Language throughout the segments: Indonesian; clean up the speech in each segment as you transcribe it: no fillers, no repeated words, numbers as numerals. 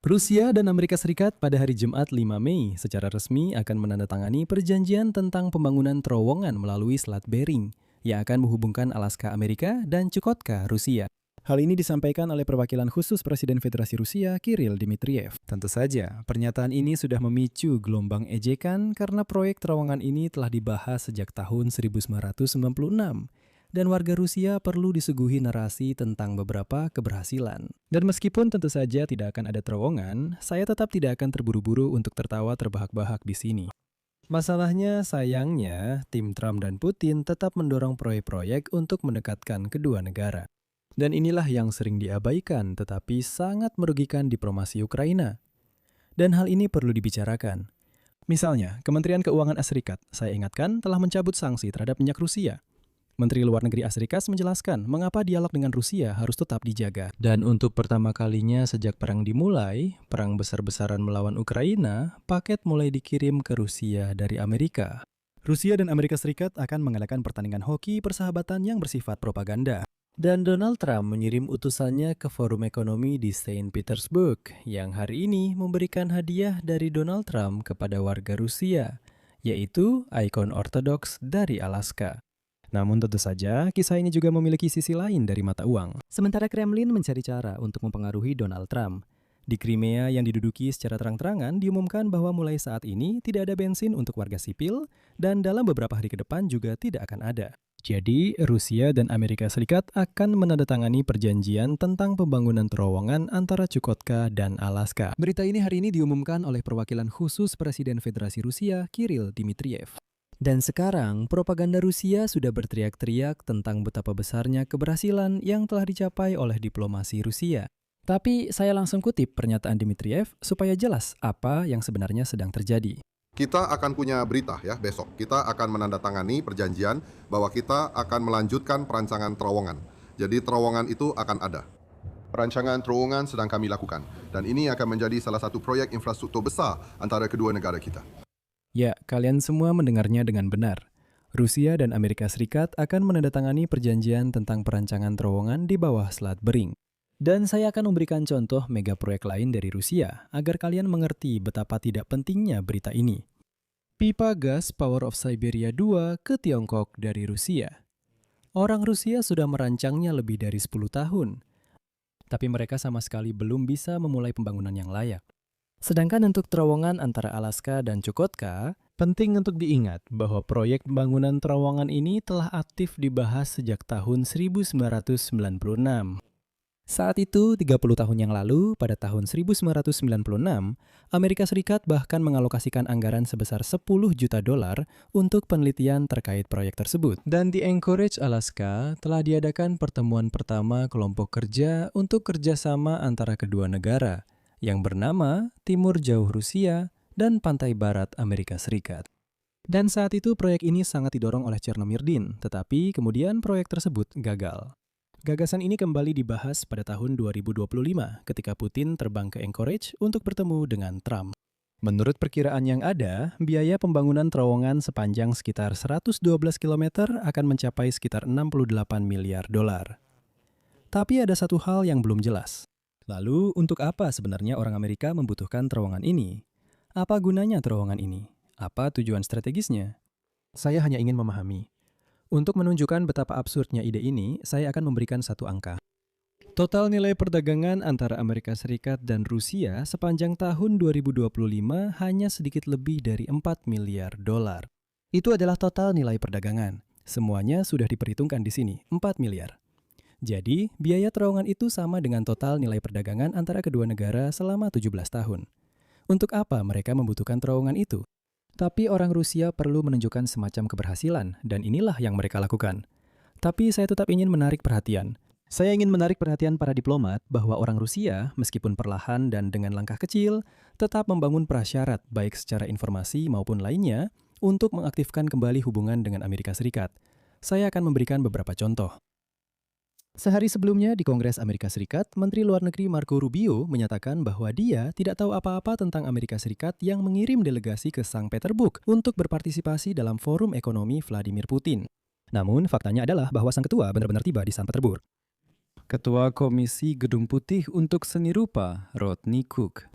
Rusia dan Amerika Serikat pada hari Jumat 5 Mei secara resmi akan menandatangani perjanjian tentang pembangunan terowongan melalui Selat Bering yang akan menghubungkan Alaska Amerika dan Chukotka Rusia. Hal ini disampaikan oleh perwakilan khusus Presiden Federasi Rusia, Kirill Dmitriev. Tentu saja, pernyataan ini sudah memicu gelombang ejekan karena proyek terowongan ini telah dibahas sejak tahun 1996. Dan warga Rusia perlu disuguhi narasi tentang beberapa keberhasilan. Dan meskipun tentu saja tidak akan ada terowongan, saya tetap tidak akan terburu-buru untuk tertawa terbahak-bahak di sini. Masalahnya, sayangnya, tim Trump dan Putin tetap mendorong proyek-proyek untuk mendekatkan kedua negara. Dan inilah yang sering diabaikan tetapi sangat merugikan diplomasi Ukraina. Dan hal ini perlu dibicarakan. Misalnya, Kementerian Keuangan Serikat, saya ingatkan, telah mencabut sanksi terhadap minyak Rusia. Menteri Luar Negeri Serikat menjelaskan mengapa dialog dengan Rusia harus tetap dijaga. Dan untuk pertama kalinya sejak perang dimulai, perang besar-besaran melawan Ukraina, paket mulai dikirim ke Rusia dari Amerika. Rusia dan Amerika Serikat akan mengadakan pertandingan hoki persahabatan yang bersifat propaganda. Dan Donald Trump mengirim utusannya ke Forum Ekonomi di Saint Petersburg, yang hari ini memberikan hadiah dari Donald Trump kepada warga Rusia, yaitu ikon ortodoks dari Alaska. Namun tentu saja, kisah ini juga memiliki sisi lain dari mata uang. Sementara Kremlin mencari cara untuk mempengaruhi Donald Trump. Di Crimea yang diduduki secara terang-terangan diumumkan bahwa mulai saat ini tidak ada bensin untuk warga sipil dan dalam beberapa hari ke depan juga tidak akan ada. Jadi, Rusia dan Amerika Serikat akan menandatangani perjanjian tentang pembangunan terowongan antara Chukotka dan Alaska. Berita ini hari ini diumumkan oleh perwakilan khusus Presiden Federasi Rusia, Kirill Dmitriev. Dan sekarang, propaganda Rusia sudah berteriak-teriak tentang betapa besarnya keberhasilan yang telah dicapai oleh diplomasi Rusia. Tapi saya langsung kutip pernyataan Dmitriev supaya jelas apa yang sebenarnya sedang terjadi. Kita akan punya berita ya besok. Kita akan menandatangani perjanjian bahwa kita akan melanjutkan perancangan terowongan. Jadi terowongan itu akan ada. Perancangan terowongan sedang kami lakukan. Dan ini akan menjadi salah satu proyek infrastruktur besar antara kedua negara kita. Ya, kalian semua mendengarnya dengan benar. Rusia dan Amerika Serikat akan menandatangani perjanjian tentang perancangan terowongan di bawah Selat Bering. Dan saya akan memberikan contoh mega proyek lain dari Rusia agar kalian mengerti betapa tidak pentingnya berita ini. Pipa gas Power of Siberia 2 ke Tiongkok dari Rusia. Orang Rusia sudah merancangnya lebih dari 10 tahun. Tapi mereka sama sekali belum bisa memulai pembangunan yang layak. Sedangkan untuk terowongan antara Alaska dan Chukotka, penting untuk diingat bahwa proyek pembangunan terowongan ini telah aktif dibahas sejak tahun 1996. Saat itu, 30 tahun yang lalu, pada tahun 1996, Amerika Serikat bahkan mengalokasikan anggaran sebesar $10 juta untuk penelitian terkait proyek tersebut. Dan di Anchorage, Alaska, telah diadakan pertemuan pertama kelompok kerja untuk kerjasama antara kedua negara, yang bernama Timur Jauh Rusia dan Pantai Barat Amerika Serikat. Dan saat itu proyek ini sangat didorong oleh Chernomyrdin, tetapi kemudian proyek tersebut gagal. Gagasan ini kembali dibahas pada tahun 2025 ketika Putin terbang ke Anchorage untuk bertemu dengan Trump. Menurut perkiraan yang ada, biaya pembangunan terowongan sepanjang sekitar 112 km akan mencapai sekitar $68 miliar. Tapi ada satu hal yang belum jelas. Lalu, untuk apa sebenarnya orang Amerika membutuhkan terowongan ini? Apa gunanya terowongan ini? Apa tujuan strategisnya? Saya hanya ingin memahami. Untuk menunjukkan betapa absurdnya ide ini, saya akan memberikan satu angka. Total nilai perdagangan antara Amerika Serikat dan Rusia sepanjang tahun 2025 hanya sedikit lebih dari $4 miliar. Itu adalah total nilai perdagangan. Semuanya sudah diperhitungkan di sini, 4 miliar. Jadi, biaya terowongan itu sama dengan total nilai perdagangan antara kedua negara selama 17 tahun. Untuk apa mereka membutuhkan terowongan itu? Tapi orang Rusia perlu menunjukkan semacam keberhasilan, dan inilah yang mereka lakukan. Tapi saya tetap ingin menarik perhatian. Saya ingin menarik perhatian para diplomat bahwa orang Rusia, meskipun perlahan dan dengan langkah kecil, tetap membangun prasyarat baik secara informasi maupun lainnya untuk mengaktifkan kembali hubungan dengan Amerika Serikat. Saya akan memberikan beberapa contoh. Sehari sebelumnya di Kongres Amerika Serikat, Menteri Luar Negeri Marco Rubio menyatakan bahwa dia tidak tahu apa-apa tentang Amerika Serikat yang mengirim delegasi ke Sankt Petersburg untuk berpartisipasi dalam forum ekonomi Vladimir Putin. Namun, faktanya adalah bahwa sang ketua benar-benar tiba di Sankt Petersburg. Ketua Komisi Gedung Putih untuk Seni Rupa, Rodney Cook.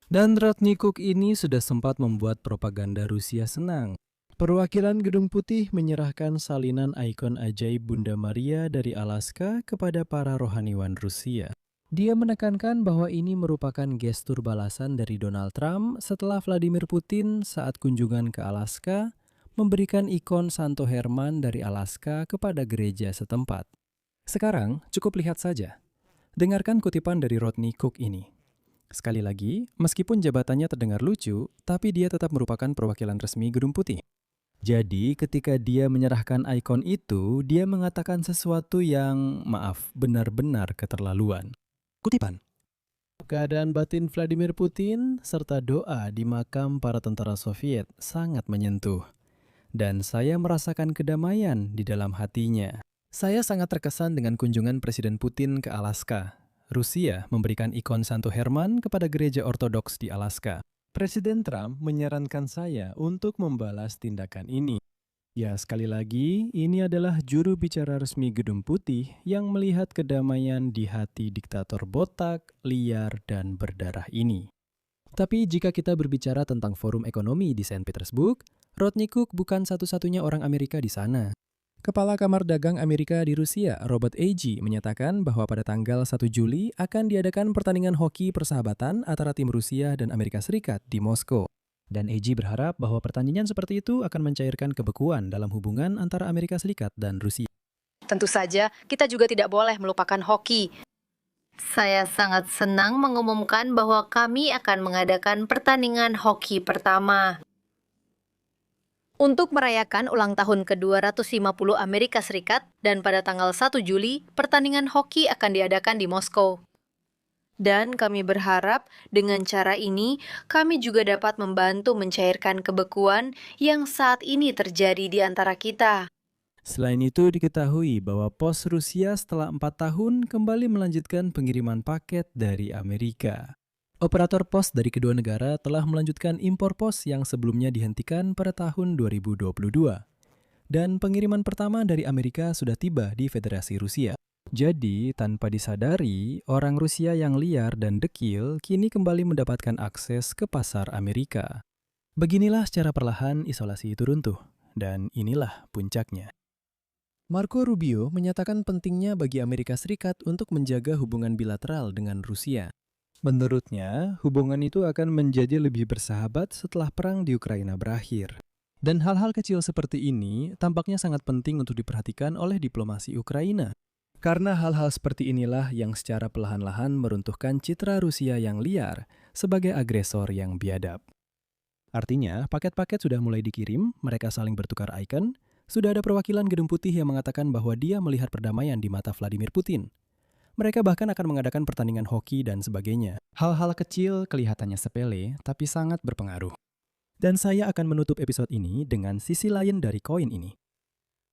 Dan Rodney Cook ini sudah sempat membuat propaganda Rusia senang. Perwakilan Gedung Putih menyerahkan salinan ikon ajaib Bunda Maria dari Alaska kepada para rohaniwan Rusia. Dia menekankan bahwa ini merupakan gestur balasan dari Donald Trump setelah Vladimir Putin saat kunjungan ke Alaska memberikan ikon Santo Herman dari Alaska kepada gereja setempat. Sekarang cukup lihat saja. Dengarkan kutipan dari Rodney Cook ini. Sekali lagi, meskipun jabatannya terdengar lucu, tapi dia tetap merupakan perwakilan resmi Gedung Putih. Jadi, ketika dia menyerahkan ikon itu, dia mengatakan sesuatu yang, benar-benar keterlaluan. Kutipan. Keadaan batin Vladimir Putin serta doa di makam para tentara Soviet sangat menyentuh. Dan saya merasakan kedamaian di dalam hatinya. Saya sangat terkesan dengan kunjungan Presiden Putin ke Alaska. Rusia memberikan ikon Santo Herman kepada gereja Ortodoks di Alaska. Presiden Trump menyarankan saya untuk membalas tindakan ini. Ya, sekali lagi, ini adalah juru bicara resmi Gedung Putih yang melihat kedamaian di hati diktator botak, liar, dan berdarah ini. Tapi jika kita berbicara tentang forum ekonomi di Saint Petersburg, Rodney Cook bukan satu-satunya orang Amerika di sana. Kepala Kamar Dagang Amerika di Rusia, Robert Agee, menyatakan bahwa pada tanggal 1 Juli akan diadakan pertandingan hoki persahabatan antara tim Rusia dan Amerika Serikat di Moskow. Dan Agee berharap bahwa pertandingan seperti itu akan mencairkan kebekuan dalam hubungan antara Amerika Serikat dan Rusia. Tentu saja, kita juga tidak boleh melupakan hoki. Saya sangat senang mengumumkan bahwa kami akan mengadakan pertandingan hoki pertama. Untuk merayakan ulang tahun ke-250 Amerika Serikat dan pada tanggal 1 Juli, pertandingan hoki akan diadakan di Moskow. Dan kami berharap dengan cara ini, kami juga dapat membantu mencairkan kebekuan yang saat ini terjadi di antara kita. Selain itu diketahui bahwa pos Rusia setelah 4 tahun kembali melanjutkan pengiriman paket dari Amerika. Operator pos dari kedua negara telah melanjutkan impor pos yang sebelumnya dihentikan pada tahun 2022. Dan pengiriman pertama dari Amerika sudah tiba di Federasi Rusia. Jadi, tanpa disadari, orang Rusia yang liar dan dekil kini kembali mendapatkan akses ke pasar Amerika. Beginilah secara perlahan isolasi itu runtuh, dan inilah puncaknya. Marco Rubio menyatakan pentingnya bagi Amerika Serikat untuk menjaga hubungan bilateral dengan Rusia. Menurutnya, hubungan itu akan menjadi lebih bersahabat setelah perang di Ukraina berakhir. Dan hal-hal kecil seperti ini tampaknya sangat penting untuk diperhatikan oleh diplomasi Ukraina. Karena hal-hal seperti inilah yang secara perlahan-lahan meruntuhkan citra Rusia yang liar sebagai agresor yang biadab. Artinya, paket-paket sudah mulai dikirim, mereka saling bertukar ikon, sudah ada perwakilan Gedung Putih yang mengatakan bahwa dia melihat perdamaian di mata Vladimir Putin. Mereka bahkan akan mengadakan pertandingan hoki dan sebagainya. Hal-hal kecil kelihatannya sepele, tapi sangat berpengaruh. Dan saya akan menutup episode ini dengan sisi lain dari koin ini.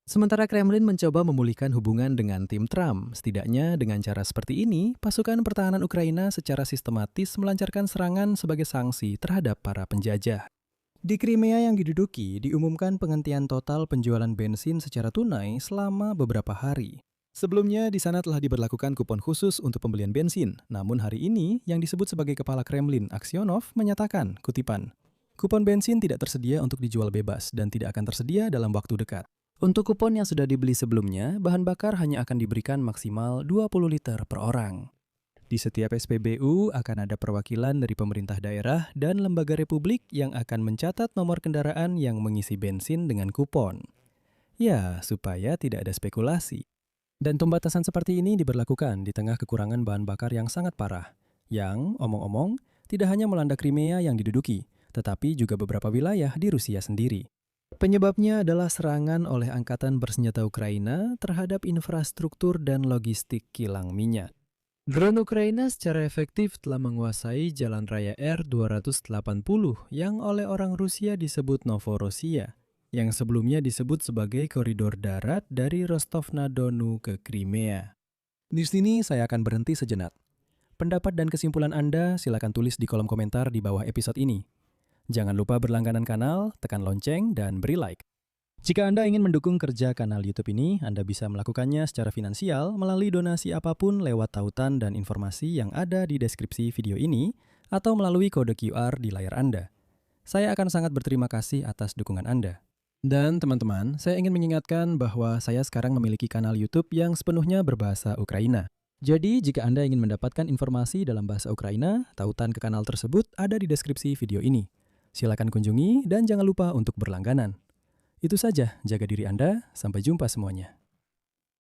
Sementara Kremlin mencoba memulihkan hubungan dengan tim Trump, setidaknya dengan cara seperti ini, pasukan pertahanan Ukraina secara sistematis melancarkan serangan sebagai sanksi terhadap para penjajah. Di Crimea yang diduduki, diumumkan penghentian total penjualan bensin secara tunai selama beberapa hari. Sebelumnya, di sana telah diberlakukan kupon khusus untuk pembelian bensin. Namun hari ini, yang disebut sebagai Kepala Kremlin, Aksionov, menyatakan, kutipan, kupon bensin tidak tersedia untuk dijual bebas dan tidak akan tersedia dalam waktu dekat. Untuk kupon yang sudah dibeli sebelumnya, bahan bakar hanya akan diberikan maksimal 20 liter per orang. Di setiap SPBU akan ada perwakilan dari pemerintah daerah dan lembaga republik yang akan mencatat nomor kendaraan yang mengisi bensin dengan kupon. Ya, supaya tidak ada spekulasi. Dan pembatasan seperti ini diberlakukan di tengah kekurangan bahan bakar yang sangat parah, yang, omong-omong, tidak hanya melanda Crimea yang diduduki, tetapi juga beberapa wilayah di Rusia sendiri. Penyebabnya adalah serangan oleh Angkatan Bersenjata Ukraina terhadap infrastruktur dan logistik kilang minyak. Drone Ukraina secara efektif telah menguasai Jalan Raya R-280 yang oleh orang Rusia disebut Novorossiya, yang sebelumnya disebut sebagai koridor darat dari Rostov-na-Donu ke Crimea. Di sini saya akan berhenti sejenak. Pendapat dan kesimpulan Anda silakan tulis di kolom komentar di bawah episode ini. Jangan lupa berlangganan kanal, tekan lonceng, dan beri like. Jika Anda ingin mendukung kerja kanal YouTube ini, Anda bisa melakukannya secara finansial melalui donasi apapun lewat tautan dan informasi yang ada di deskripsi video ini atau melalui kode QR di layar Anda. Saya akan sangat berterima kasih atas dukungan Anda. Dan teman-teman, saya ingin mengingatkan bahwa saya sekarang memiliki kanal YouTube yang sepenuhnya berbahasa Ukraina. Jadi, jika Anda ingin mendapatkan informasi dalam bahasa Ukraina, tautan ke kanal tersebut ada di deskripsi video ini. Silakan kunjungi dan jangan lupa untuk berlangganan. Itu saja, jaga diri Anda, sampai jumpa semuanya.